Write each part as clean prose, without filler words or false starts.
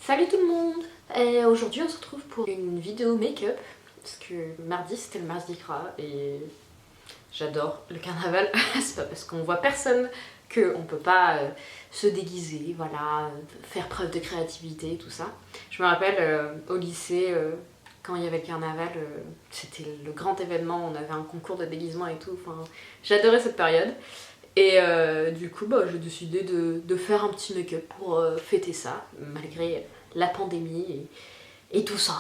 Salut tout le monde. Et aujourd'hui on se retrouve pour une vidéo make-up parce que mardi c'était le Mardi Gras et j'adore le carnaval. C'est pas parce qu'on voit personne qu'on peut pas se déguiser, voilà, faire preuve de créativité, tout ça. Je me rappelle au lycée, quand il y avait le carnaval, c'était le grand événement, on avait un concours de déguisement et tout, enfin, j'adorais cette période. Et du coup, j'ai décidé de faire un petit make-up pour fêter ça, malgré la pandémie et tout ça.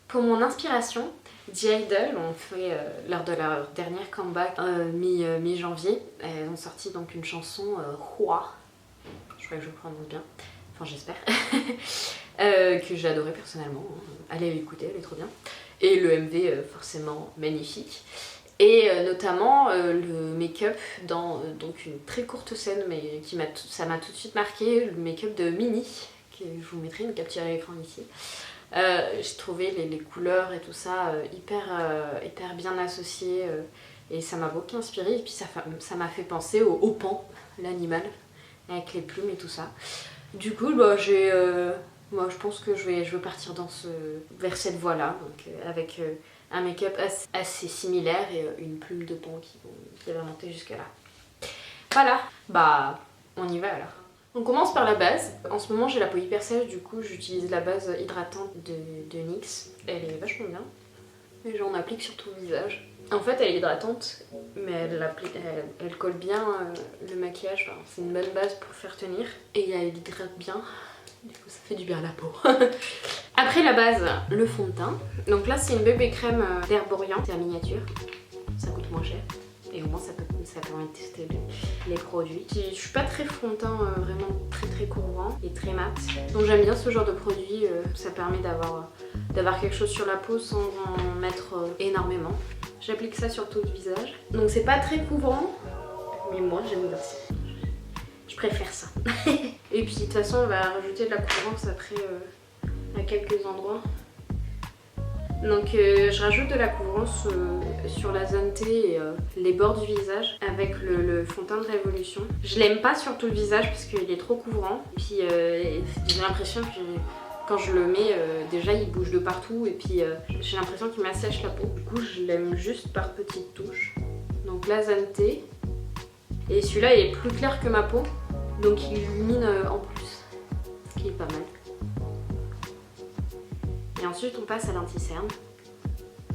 Pour mon inspiration, G-Idol ont fait, lors de leur dernière comeback mi-janvier, elles ont sorti donc une chanson Hua, je crois que je le prononce bien, enfin j'espère, que j'ai adoré personnellement. Allez l'écouter, elle est trop bien. Et le MV forcément magnifique. Et notamment le make-up dans donc une très courte scène, mais ça m'a tout de suite marqué, le make-up de Minnie, que je vous mettrai une capture à l'écran ici. J'ai trouvé les couleurs et tout ça hyper bien associées et ça m'a beaucoup inspiré. Et puis ça m'a fait penser au pan, l'animal, avec les plumes et tout ça. Du coup, moi je pense que je vais partir vers cette voie-là, donc avec un make-up assez similaire et une plume de pan qui va monter jusque là. Voilà, on y va alors. On commence par la base. En ce moment j'ai la peau hyper sèche, du coup j'utilise la base hydratante de NYX. Elle est vachement bien. Et j'en applique sur tout le visage. En fait elle est hydratante, mais elle colle bien le maquillage. Enfin, c'est une bonne base pour faire tenir. Et elle hydrate bien. Du coup ça fait du bien à la peau. Après la base, le fond de teint. Donc là c'est une bébé crème d'Herborian, c'est la miniature. Ça coûte moins cher. Et au moins ça permet de tester les produits. Je suis pas très fond de teint vraiment très couvrant et très mat. Donc j'aime bien ce genre de produit, ça permet d'avoir quelque chose sur la peau sans en mettre énormément. J'applique ça sur tout le visage. Donc c'est pas très couvrant, mais moi j'aime bien ça. Je préfère ça. Et puis de toute façon on va rajouter de la couvrance après à quelques endroits. Donc je rajoute de la couvrance sur la zone T et les bords du visage avec le fond de teint de Révolution. Je l'aime pas sur tout le visage parce qu'il est trop couvrant. Et puis j'ai l'impression que quand je le mets, déjà il bouge de partout et puis j'ai l'impression qu'il m'assèche la peau. Du coup je l'aime juste par petites touches. Donc la zone T. Et celui-là il est plus clair que ma peau, donc il illumine en plus, ce qui est pas mal. Et ensuite on passe à l'anti-cerne.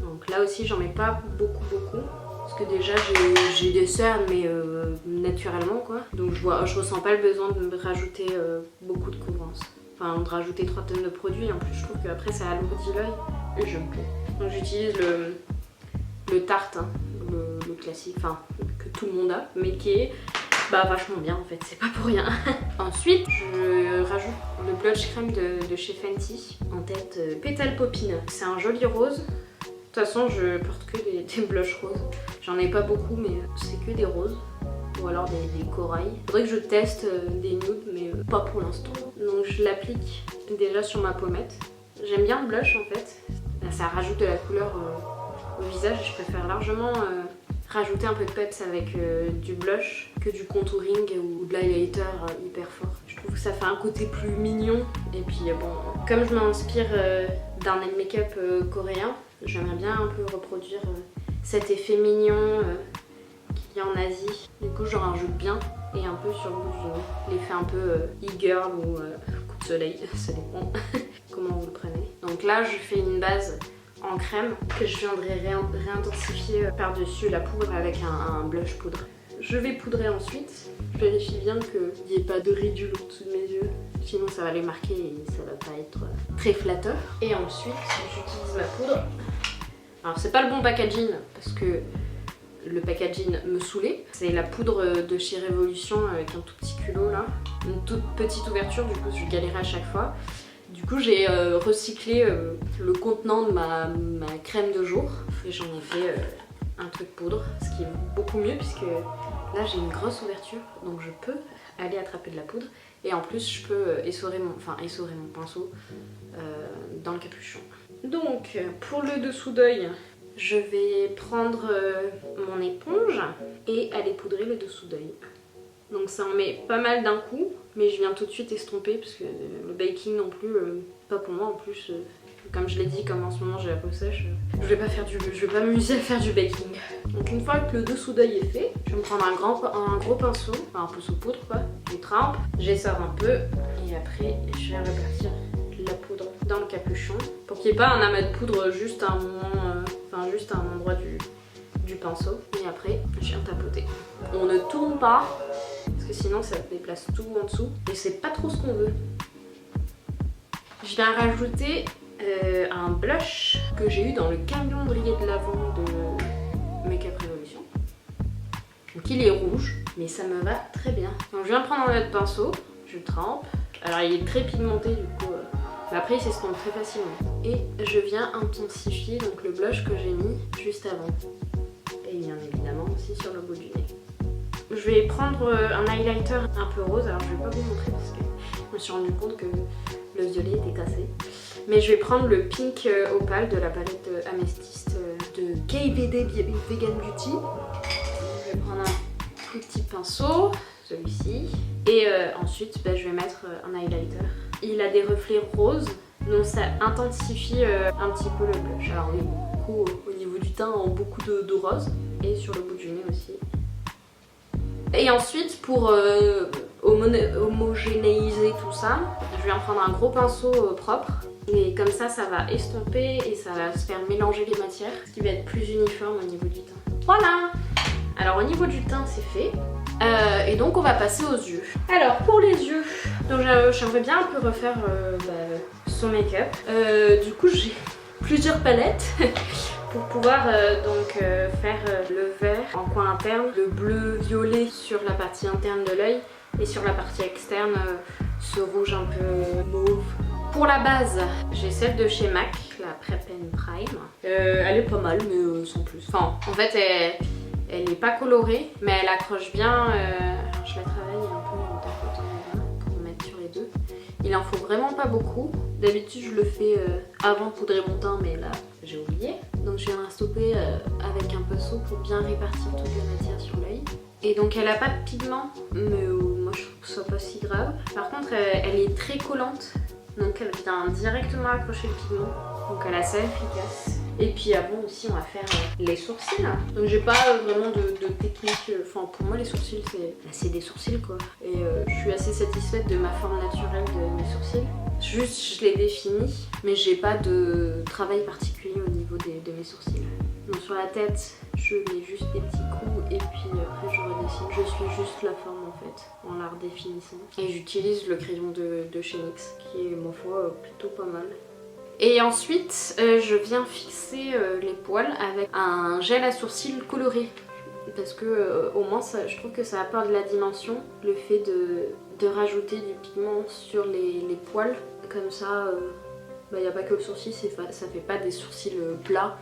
Donc là aussi j'en mets pas beaucoup parce que déjà j'ai des cernes mais naturellement quoi. Donc je ressens pas le besoin de me rajouter beaucoup de couvrance. Enfin de rajouter 3 tonnes de produits. En plus je trouve qu'après ça alourdit l'œil et je me plais. Donc j'utilise le Tarte, hein, le classique, enfin que tout le monde a, mais qui est vachement bien en fait, c'est pas pour rien. Ensuite, je rajoute le blush crème de chez Fenty en tête Pétale Popine. C'est un joli rose. De toute façon, je porte que des blushs roses. J'en ai pas beaucoup, mais c'est que des roses. Ou alors des corails. Faudrait que je teste des nudes, mais pas pour l'instant. Donc je l'applique déjà sur ma pommette. J'aime bien le blush en fait. Ça rajoute de la couleur au visage et je préfère largement rajouter un peu de peps avec du blush que du contouring ou de l'highlighter hyper fort. Je trouve que ça fait un côté plus mignon. Et puis bon, comme je m'inspire d'un make-up coréen, j'aimerais bien un peu reproduire cet effet mignon qu'il y a en Asie. Du coup je rajoute bien et un peu sur le bout du nez. L'effet un peu e-girl ou coup de soleil, ça dépend comment vous le prenez. Donc là je fais une base en crème que je viendrai réintensifier par-dessus la poudre avec un blush poudre. Je vais poudrer ensuite. Je vérifie bien qu'il n'y ait pas de ridule au-dessous de mes yeux. Sinon ça va les marquer et ça va pas être très flatteur. Et ensuite j'utilise ma poudre. Alors c'est pas le bon packaging parce que le packaging me saoulait. C'est la poudre de chez Révolution avec un tout petit culot là. Une toute petite ouverture, du coup je galérais à chaque fois. Du coup j'ai recyclé le contenant de ma crème de jour et j'en ai fait un truc poudre, ce qui est beaucoup mieux puisque là j'ai une grosse ouverture donc je peux aller attraper de la poudre et en plus je peux essorer mon pinceau dans le capuchon. Donc pour le dessous d'œil, je vais prendre mon éponge et aller poudrer le dessous d'œil. Donc ça en met pas mal d'un coup. mais je viens tout de suite estomper parce que le baking non plus, pas pour moi en plus. Comme je l'ai dit, comme en ce moment j'ai la peau sèche, je vais pas m'amuser à faire du baking. Donc une fois que le dessous d'œil est fait, je vais me prendre un gros pinceau, enfin un pinceau poudre quoi, je trempe, j'essore un peu et après je vais répartir la poudre dans le capuchon pour qu'il n'y ait pas un amas de poudre juste à un moment, juste à un endroit du pinceau. Et après je viens tapoter. On ne tourne pas parce que sinon ça déplace tout en dessous et c'est pas trop ce qu'on veut. Je viens rajouter un blush que j'ai eu dans le camion brillé de lavande de Make Up Revolution. Donc il est rouge, mais ça me va très bien. Donc je viens prendre un autre pinceau, je trempe. Alors il est très pigmenté du coup, mais après il s'estompe très facilement. Et je viens intensifier donc le blush que j'ai mis juste avant. Et bien évidemment aussi sur le bout du nez. Je vais prendre un highlighter un peu rose, alors je vais pas vous montrer parce que je me suis rendu compte que le violet était cassé. Mais je vais prendre le Pink Opal de la palette Amethyst de KVD Vegan Beauty. Je vais prendre un plus petit pinceau, celui-ci. Et ensuite, je vais mettre un highlighter. Il a des reflets roses, donc ça intensifie un petit peu le blush. Alors oui, beaucoup au niveau du teint, beaucoup de rose. Et sur le bout du nez aussi. Et ensuite, pour homogénéiser tout ça, je viens prendre un gros pinceau propre. Et comme ça, ça va estomper et ça va se faire mélanger les matières, ce qui va être plus uniforme au niveau du teint. Voilà! Alors au niveau du teint, c'est fait. Et donc on va passer aux yeux. Alors pour les yeux, donc j'aimerais bien un peu refaire son make-up. Du coup j'ai plusieurs palettes pour pouvoir faire le vert en coin interne, le bleu violet sur la partie interne de l'œil et sur la partie externe ce rouge un peu mauve. Pour la base, j'ai celle de chez MAC, la Prep and Prime. Elle est pas mal, mais sans plus. Enfin, en fait, elle est pas colorée, mais elle accroche bien. Je la travaille un peu en tapotant pour mettre sur les deux. Il en faut vraiment pas beaucoup. D'habitude, je le fais avant de poudrer mon teint, mais là, j'ai oublié. Donc, je viens la stopper avec un pinceau pour bien répartir toute la matière sur l'œil. Et donc, elle a pas de pigment, mais moi, je trouve que ça pas si grave. Par contre, elle est très collante. Donc elle vient directement accrocher le pigment, donc elle est assez efficace. Et puis avant aussi on va faire les sourcils. Donc j'ai pas vraiment de technique, enfin pour moi les sourcils c'est des sourcils quoi. Et je suis assez satisfaite de ma forme naturelle de mes sourcils. Juste je les définis, mais j'ai pas de travail particulier au niveau de mes sourcils. Donc sur la tête je mets juste des petits coups et puis après je redessine. Je suis juste la forme en fait, en la redéfinissant. Et j'utilise le crayon de chez NYX qui est ma foi plutôt pas mal. Et ensuite je viens fixer les poils avec un gel à sourcils coloré. Parce que au moins je trouve que ça apporte de la dimension, le fait de rajouter du pigment sur les poils. Comme ça, y a pas que le sourcil, ça fait pas des sourcils plats.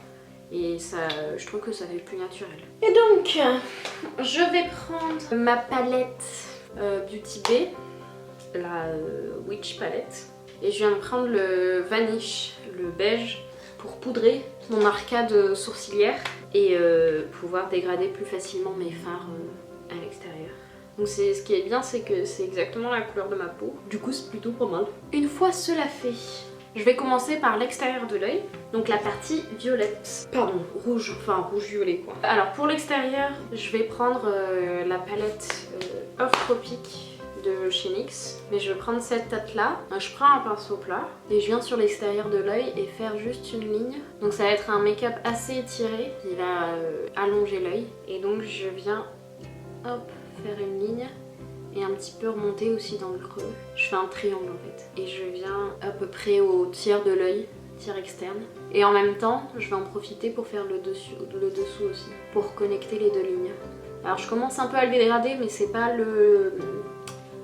Et ça, je trouve que ça fait plus naturel. Et donc, je vais prendre ma palette Beauty Bay, la Witch palette. Et je viens de prendre le Vanish, le beige, pour poudrer mon arcade sourcilière et pouvoir dégrader plus facilement mes fards à l'extérieur. Donc ce qui est bien, c'est que c'est exactement la couleur de ma peau. Du coup, c'est plutôt pas mal. Une fois cela fait, je vais commencer par l'extérieur de l'œil, donc la partie violette. Pardon, rouge, enfin rouge-violet quoi. Alors pour l'extérieur, je vais prendre la palette Off Tropic de chez NYX. Mais je vais prendre cette tête là. Je prends un pinceau plat et je viens sur l'extérieur de l'œil et faire juste une ligne. Donc ça va être un make-up assez étiré qui va allonger l'œil. Et donc je viens, hop, faire une ligne. Et un petit peu remonter aussi dans le creux. Je fais un triangle en fait. Et je viens à peu près au tiers de l'œil, tiers externe. Et en même temps, je vais en profiter pour faire le dessous aussi. Pour connecter les deux lignes. Alors je commence un peu à le dégrader, mais c'est pas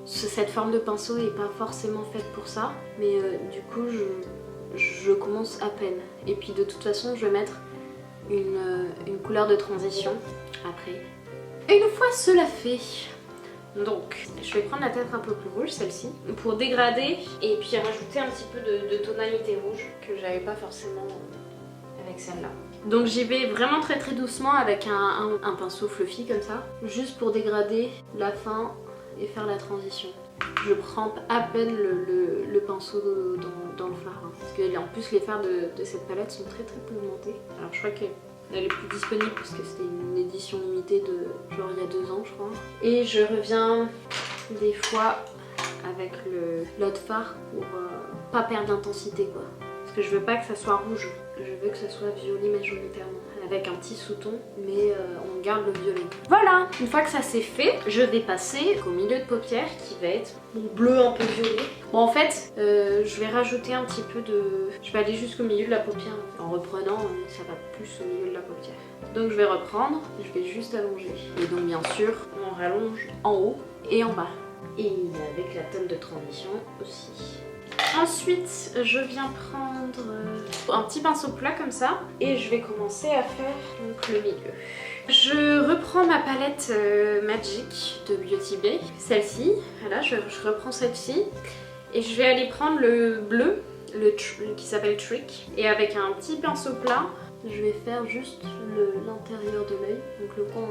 cette forme de pinceau n'est pas forcément faite pour ça. Mais du coup, je commence à peine. Et puis de toute façon, je vais mettre une couleur de transition après. Et une fois cela fait, donc, je vais prendre la tête un peu plus rouge, celle-ci, pour dégrader et puis rajouter un petit peu de tonalité rouge que j'avais pas forcément avec celle-là. Donc j'y vais vraiment très doucement avec un pinceau fluffy comme ça, juste pour dégrader la fin et faire la transition. Je prends à peine le pinceau dans le fard. Hein. Parce que en plus les fards de cette palette sont très pigmentés. Alors je crois qu'elle est plus disponible parce que c'était une édition limitée de genre il y a 2 ans je crois. Et je reviens des fois avec l'autre fard pour pas perdre d'intensité quoi. Parce que je veux pas que ça soit rouge, je veux que ça soit violet majoritairement. Avec un petit sous-ton, mais on garde le violet. Voilà, une fois que ça c'est fait, je vais passer au milieu de paupières qui va être mon bleu un peu violet. Bon en fait, je vais rajouter un petit peu de... Je vais aller jusqu'au milieu de la paupière. En reprenant, ça va plus au milieu de la paupière. Donc je vais reprendre, je vais juste allonger. Et donc bien sûr, on rallonge en haut et en bas. Et avec la table de transition aussi. Ensuite, je viens prendre un petit pinceau plat comme ça et je vais commencer à faire donc, le milieu. Je reprends ma palette Magic de Beauty Bay, celle-ci. Voilà, je reprends celle-ci et je vais aller prendre le bleu, qui s'appelle Trick. Et avec un petit pinceau plat, je vais faire juste l'intérieur de l'œil, donc le coin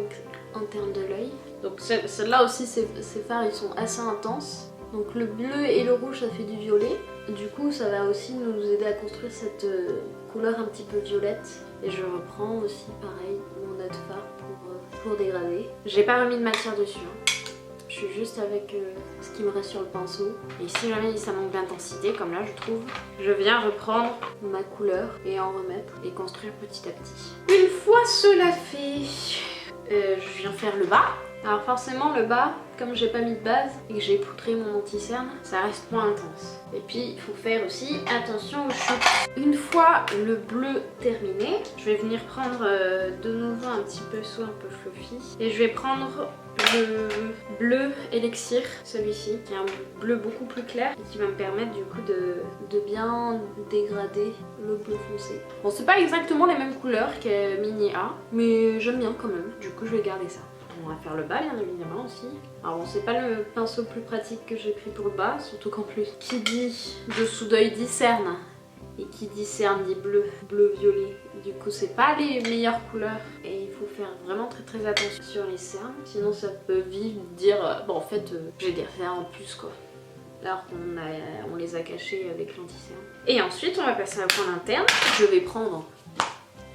interne de l'œil. Donc celle-là aussi, ces fards ils sont assez intenses. Donc le bleu et le rouge ça fait du violet. Du coup ça va aussi nous aider à construire cette couleur un petit peu violette. Et je reprends aussi pareil mon autre fard pour dégrader. J'ai pas remis de matière dessus. Hein. Je suis juste avec ce qui me reste sur le pinceau. Et si jamais ça manque d'intensité comme là je trouve, je viens reprendre ma couleur et en remettre et construire petit à petit. Une fois cela fait, je viens faire le bas. Alors forcément le bas, comme j'ai pas mis de base et que j'ai poutré mon anti-cerne, ça reste moins intense. Et puis il faut faire aussi attention aux chutes. Une fois le bleu terminé, je vais venir prendre de nouveau un petit pinceau un peu fluffy. Et je vais prendre le bleu élixir, celui-ci, qui est un bleu beaucoup plus clair et qui va me permettre du coup de bien dégrader le bleu foncé. Bon c'est pas exactement les mêmes couleurs que Mini A, mais j'aime bien quand même, du coup je vais garder ça. On va faire le bas bien évidemment aussi. Alors bon c'est pas le pinceau le plus pratique que j'ai pris pour le bas, surtout qu'en plus qui dit dessous d'œil dit cerne. Et qui dit cerne dit bleu, bleu-violet. Du coup c'est pas les meilleures couleurs et il faut faire vraiment très attention sur les cernes. Sinon ça peut vite dire bon en fait j'ai des cernes en plus quoi. Alors qu'on les a cachés avec l'anti-cerne. Et ensuite on va passer à un point interne. Je vais prendre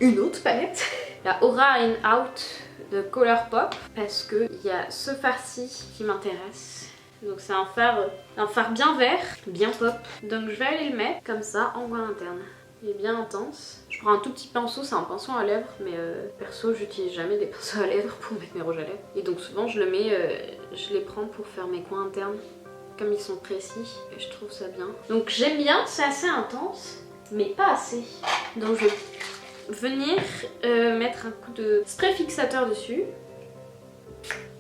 une autre palette. La Aura In Out de Colourpop parce qu'il y a ce fard-ci qui m'intéresse. Donc c'est un fard bien vert, bien pop. Donc je vais aller le mettre comme ça en coin interne. Il est bien intense. Je prends un tout petit pinceau, c'est un pinceau à lèvres, mais perso j'utilise jamais des pinceaux à lèvres pour mettre mes rouges à lèvres. Et donc souvent je les prends pour faire mes coins internes, comme ils sont précis, et je trouve ça bien. Donc j'aime bien, c'est assez intense, mais pas assez. Donc je vais venir mettre un coup de spray fixateur dessus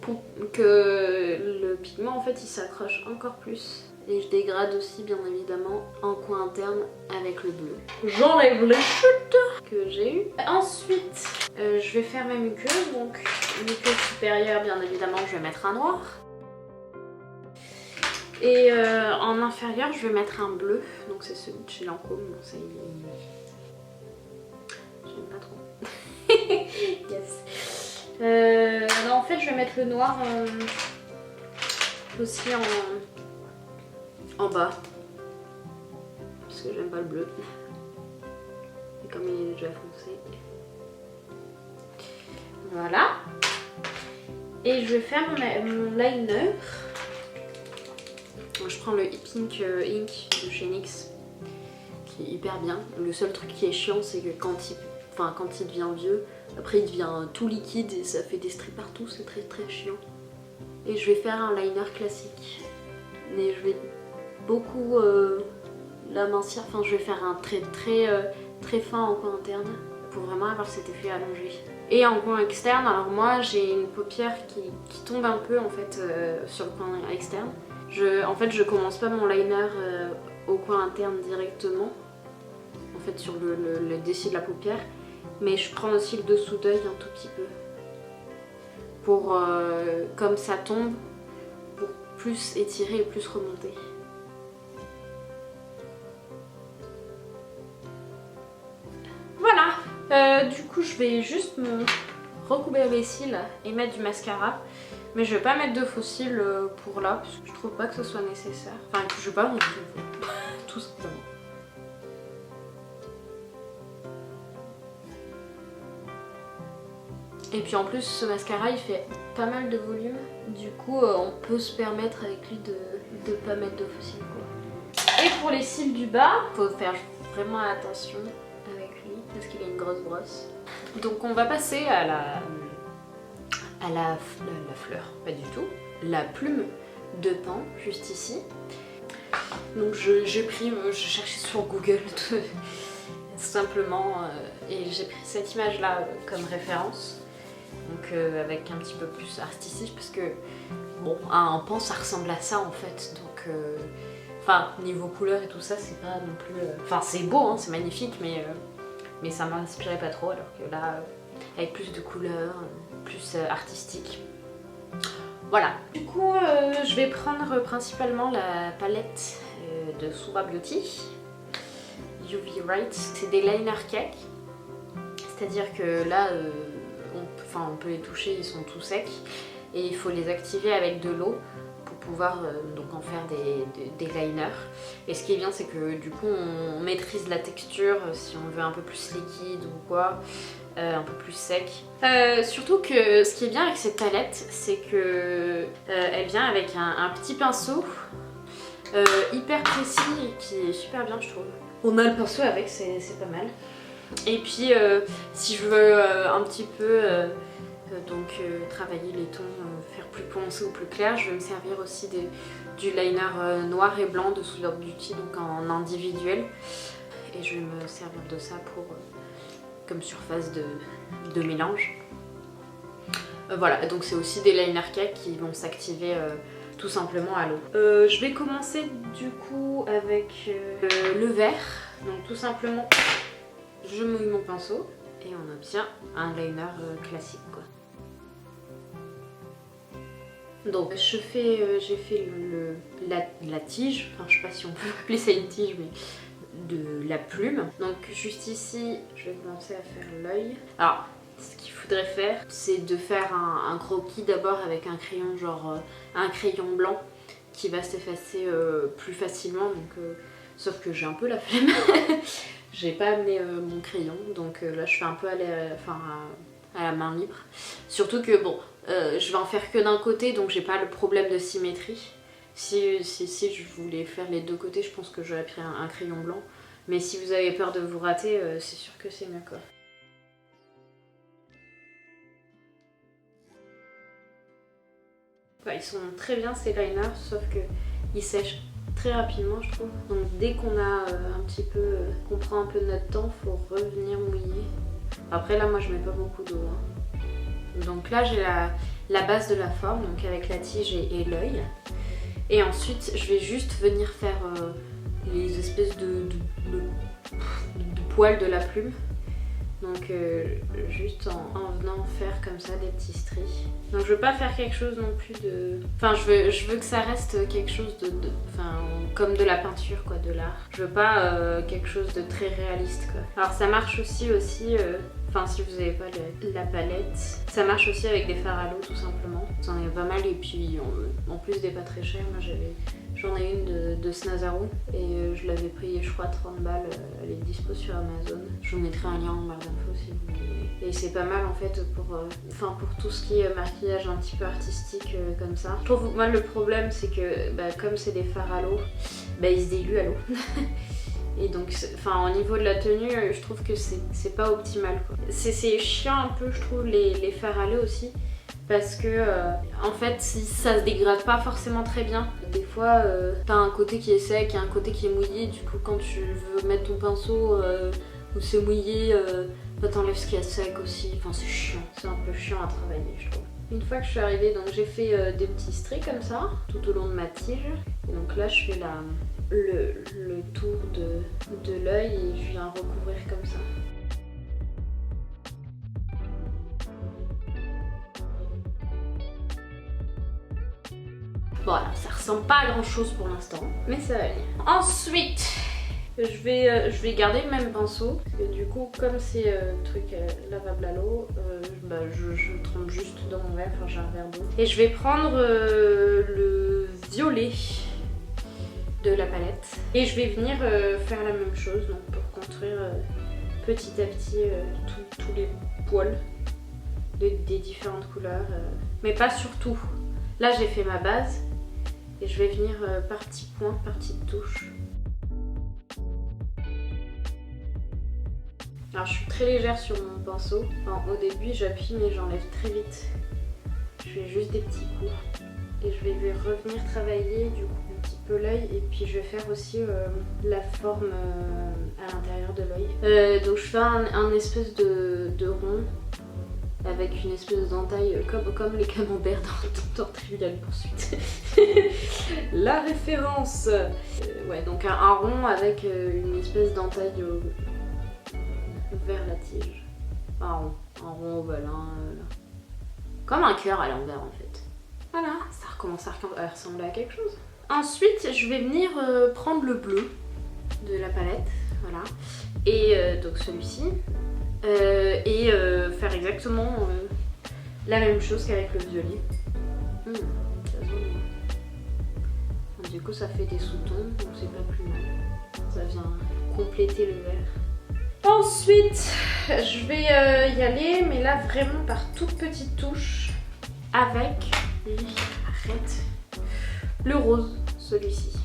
pour que le pigment en fait il s'accroche encore plus. Et je dégrade aussi bien évidemment en coin interne avec le bleu. J'enlève les chutes que j'ai eues. Ensuite je vais faire ma muqueuse, donc muqueuse supérieure bien évidemment je vais mettre un noir. Et en inférieur je vais mettre un bleu, donc c'est celui de chez Lancôme, bon, ça j'aime pas trop. Yes. Non, en fait, je vais mettre le noir aussi en bas. Parce que j'aime pas le bleu. Et comme il est déjà foncé. Voilà. Et je vais faire mon liner. Je prends le Pink Ink de chez NYX. Qui est hyper bien. Le seul truc qui est chiant, c'est que quand il devient vieux, après il devient tout liquide et ça fait des stries partout, c'est très chiant. Et je vais faire un liner classique. Mais je vais beaucoup l'amincir, enfin je vais faire un trait très fin en coin interne pour vraiment avoir cet effet allongé. Et en coin externe, alors moi j'ai une paupière qui tombe un peu en fait sur le coin externe. En fait je commence pas mon liner au coin interne directement, en fait sur le dessus de la paupière. Mais je prends aussi le dessous d'œil un tout petit peu. Pour, comme ça tombe, pour plus étirer et plus remonter. Voilà. Du coup, je vais juste me recouvrir les cils et mettre du mascara. Mais je vais pas mettre de faux cils pour là, parce que je trouve pas que ce soit nécessaire. Enfin, que je vais pas mon tout simplement. Et puis en plus, ce mascara il fait pas mal de volume. Du coup, on peut se permettre avec lui de pas mettre de faux cils quoi. Et pour les cils du bas, faut faire vraiment attention avec lui parce qu'il a une grosse brosse. Donc on va passer à la fleur, pas du tout, la plume de Pan, juste ici. Donc j'ai cherché sur Google tout simplement et j'ai pris cette image là comme référence. Donc avec un petit peu plus artistique parce que bon, un Pan ça ressemble à ça en fait. Donc enfin niveau couleur et tout ça c'est pas non plus... Enfin c'est beau, hein, c'est magnifique mais ça m'inspirait pas trop alors que là avec plus de couleurs, plus artistique. Voilà. Du coup je vais prendre principalement la palette de Sura Beauty UV Right. C'est des liner cake. C'est-à-dire que là on peut les toucher, ils sont tout secs et il faut les activer avec de l'eau pour pouvoir donc en faire des liners. Et ce qui est bien c'est que du coup on maîtrise la texture si on veut un peu plus liquide ou quoi, un peu plus sec. Surtout que ce qui est bien avec cette palette c'est que elle vient avec un petit pinceau hyper précis et qui est super bien je trouve. On a le pinceau avec, c'est pas mal. Et puis si je veux un petit peu travailler les tons, faire plus foncé ou plus clair, je vais me servir aussi du liner noir et blanc de Sura Beauty, donc en individuel. Et je vais me servir de ça pour comme surface de mélange. Voilà, donc c'est aussi des liner cake qui vont s'activer tout simplement à l'eau. Je vais commencer du coup avec le vert, donc tout simplement je mouille mon pinceau et on obtient un liner classique quoi. Donc j'ai fait la tige, enfin je sais pas si on peut appeler ça une tige mais de la plume. Donc juste ici je vais commencer à faire l'œil. Alors ce qu'il faudrait faire c'est de faire un croquis d'abord avec un crayon genre un crayon blanc qui va s'effacer plus facilement donc sauf que j'ai un peu la flemme. J'ai pas amené mon crayon donc là je fais un peu à la main libre. Surtout que bon, je vais en faire que d'un côté donc j'ai pas le problème de symétrie. Si je voulais faire les deux côtés je pense que j'aurais pris un crayon blanc. Mais si vous avez peur de vous rater, c'est sûr que c'est mieux quoi. Ouais, ils sont très bien ces liners sauf que ils sèchent très rapidement je trouve. Donc dès qu'on a un petit peu, qu'on prend un peu de notre temps, faut revenir mouiller. Après là moi je mets pas beaucoup d'eau. Hein. Donc là j'ai la base de la forme, donc avec la tige et l'œil. Et ensuite je vais juste venir faire les espèces de poils de la plume. Donc juste en venant faire comme ça des petits stries. Donc je veux pas faire quelque chose non plus de... Enfin je veux que ça reste quelque chose comme de la peinture quoi, de l'art. Je veux pas quelque chose de très réaliste quoi. Alors ça marche aussi enfin si vous n'avez pas la palette, ça marche aussi avec des fards à l'eau tout simplement. J'en ai pas mal et puis en plus des pas très chers. Moi j'en ai une de Snazaroo et je l'avais pris je crois 30 balles, elle est dispo sur Amazon. Je vous mettrai un lien en barre d'infos si vous voulez. Et c'est pas mal en fait pour tout ce qui est maquillage un petit peu artistique comme ça. Je trouve moi le problème c'est que comme c'est des fards à l'eau, ils se diluent à l'eau. Et donc, au niveau de la tenue, je trouve que c'est pas optimal quoi. C'est chiant un peu je trouve les fards à l'eau aussi. Parce que en fait ça se dégrade pas forcément très bien. Des fois t'as un côté qui est sec et un côté qui est mouillé. Du coup quand tu veux mettre ton pinceau où c'est mouillé, t'enlèves ce qui est sec aussi. Enfin c'est chiant, c'est un peu chiant à travailler je trouve. Une fois que je suis arrivée, donc j'ai fait des petits strays comme ça tout au long de ma tige. Et donc là je fais le tour de l'œil et je viens recouvrir comme ça. Voilà, ça ressemble pas à grand chose pour l'instant, mais ça va aller. Ensuite, Je vais garder le même pinceau. Parce que du coup, comme c'est truc lavable à l'eau, je trempe juste dans mon verre, enfin j'ai un verre d'eau. Et je vais prendre le violet de la palette. Et je vais venir faire la même chose, donc pour construire petit à petit tous les poils des différentes couleurs. Mais pas sur tout. Là j'ai fait ma base et je vais venir par petits points, par petites touches. Alors je suis très légère sur mon pinceau. Enfin, au début j'appuie mais j'enlève très vite. Je fais juste des petits coups. Et je vais revenir travailler du coup un petit peu l'œil. Et puis je vais faire aussi la forme à l'intérieur de l'œil. Donc je fais un espèce de rond avec une espèce d'entaille comme les camemberts dans Trivial Poursuite. La référence. Ouais, donc un rond avec une espèce d'entaille vers la tige. Enfin, un rond ovale, comme un cœur à l'envers en fait. Voilà, ça recommence à ressembler à quelque chose. Ensuite, je vais venir prendre le bleu de la palette, voilà, et donc celui-ci, et faire exactement la même chose qu'avec le violet. Ça se voit bien. Du coup, ça fait des sous-tons, donc c'est pas plus mal. Ça vient compléter le vert. Ensuite, je vais y aller, mais là vraiment par toutes petites touches, avec, arrête, le rose, celui-ci.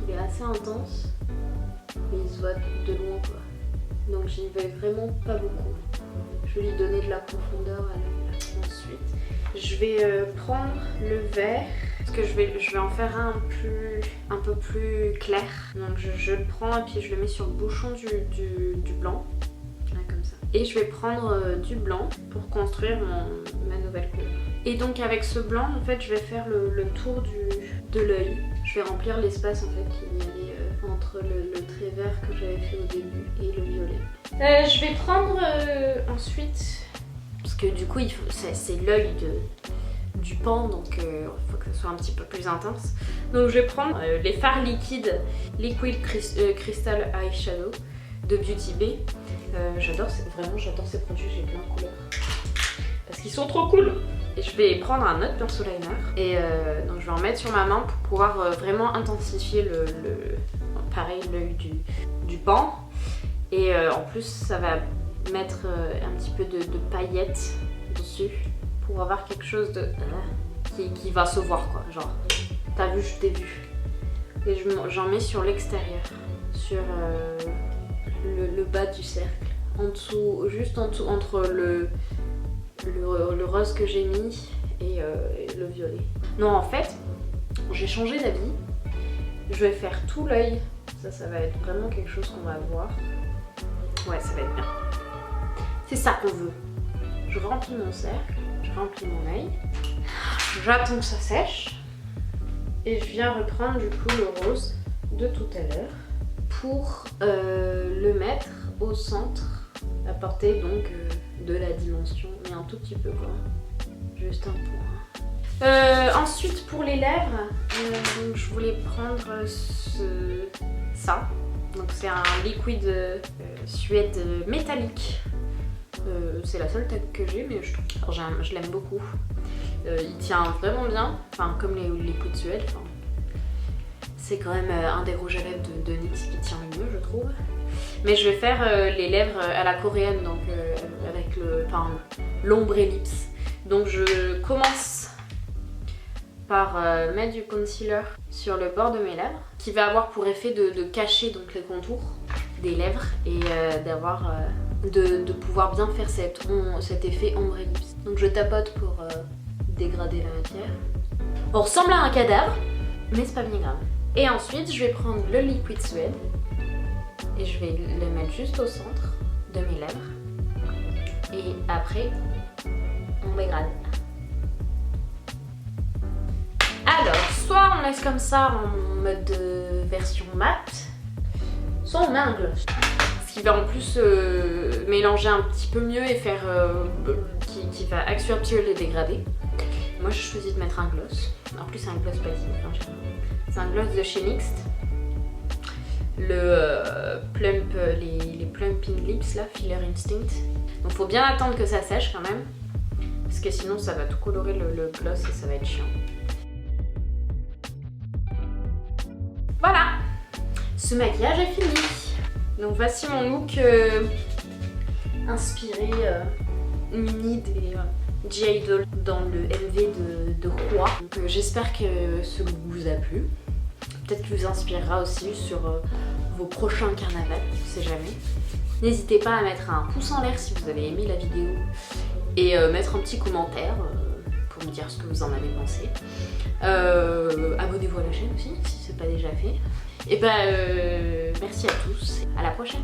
Il est assez intense, mais il se voit de loin quoi. Donc j'y vais vraiment pas beaucoup. Je vais lui donner de la profondeur à l'œil. Ensuite, je vais prendre le vert. Parce que je vais en faire un peu plus clair. Donc je le prends et puis je le mets sur le bouchon du blanc. Là, comme ça. Et je vais prendre du blanc pour construire ma nouvelle couleur. Et donc avec ce blanc, en fait, je vais faire le tour de l'œil. Je vais remplir l'espace en fait qu'il y avait entre le trait vert que j'avais fait au début et le violet. Je vais prendre ensuite, parce que du coup c'est l'œil du pan, donc il faut que ce soit un petit peu plus intense. Donc je vais prendre les fards liquides Liquid Crystal Eyeshadow de Beauty Bay. J'adore ces produits, j'ai plein de couleurs. Parce qu'ils sont trop cool. Et je vais prendre un autre pinceau liner. Et donc je vais en mettre sur ma main pour pouvoir vraiment intensifier pareil, l'œil du pan. Et en plus ça va mettre un petit peu de paillettes dessus. Pour avoir quelque chose de qui va se voir quoi, genre t'as vu, je t'ai vu. Et j'en mets sur l'extérieur, sur le bas du cercle, en dessous, juste en dessous, entre le rose que j'ai mis et le violet. Non, en fait, j'ai changé d'avis. Je vais faire tout l'œil. Ça va être vraiment quelque chose qu'on va voir. Ouais, ça va être bien. C'est ça qu'on veut. Je remplis mon cercle. Je remplis mon œil, j'attends que ça sèche et je viens reprendre du coup le rose de tout à l'heure pour le mettre au centre, apporter donc de la dimension, mais un tout petit peu quoi, juste un point. Ensuite pour les lèvres, donc je voulais prendre ça, donc c'est un liquide suède métallique. C'est la seule tête que j'ai, mais je l'aime beaucoup. Il tient vraiment bien, enfin comme les liquides suède. C'est quand même un des rouges à lèvres de NYX qui tient le mieux, je trouve. Mais je vais faire les lèvres à la coréenne, donc avec l'ombre ellipse. Donc je commence par mettre du concealer sur le bord de mes lèvres, qui va avoir pour effet de cacher donc les contours des lèvres et d'avoir de pouvoir bien faire cet effet ombre ellipse. Donc je tapote pour dégrader la matière. On ressemble à un cadavre, mais c'est pas bien grave. Et ensuite je vais prendre le liquide suède et je vais le mettre juste au centre de mes lèvres. Et après, on dégrade. Alors, soit on laisse comme ça en mode version mat, soit on met un gloss. Qui va en plus mélanger un petit peu mieux et faire qui va accentuer les dégradés. Moi je choisis de mettre un gloss. En plus c'est un gloss patine. C'est un gloss de chez NYX. les Plumping Lips là, Filler Instinct. Donc faut bien attendre que ça sèche quand même, parce que sinon ça va tout colorer le gloss et ça va être chiant. Voilà, ce maquillage est fini. Donc voici mon look inspiré mini des G Idol dans le MV de Roi. Donc j'espère que ce look vous a plu. Peut-être qu'il vous inspirera aussi sur vos prochains carnavals, on sait jamais. N'hésitez pas à mettre un pouce en l'air si vous avez aimé la vidéo et mettre un petit commentaire pour me dire ce que vous en avez pensé. Abonnez-vous à la chaîne aussi si ce n'est pas déjà fait. Et merci à tous, à la prochaine.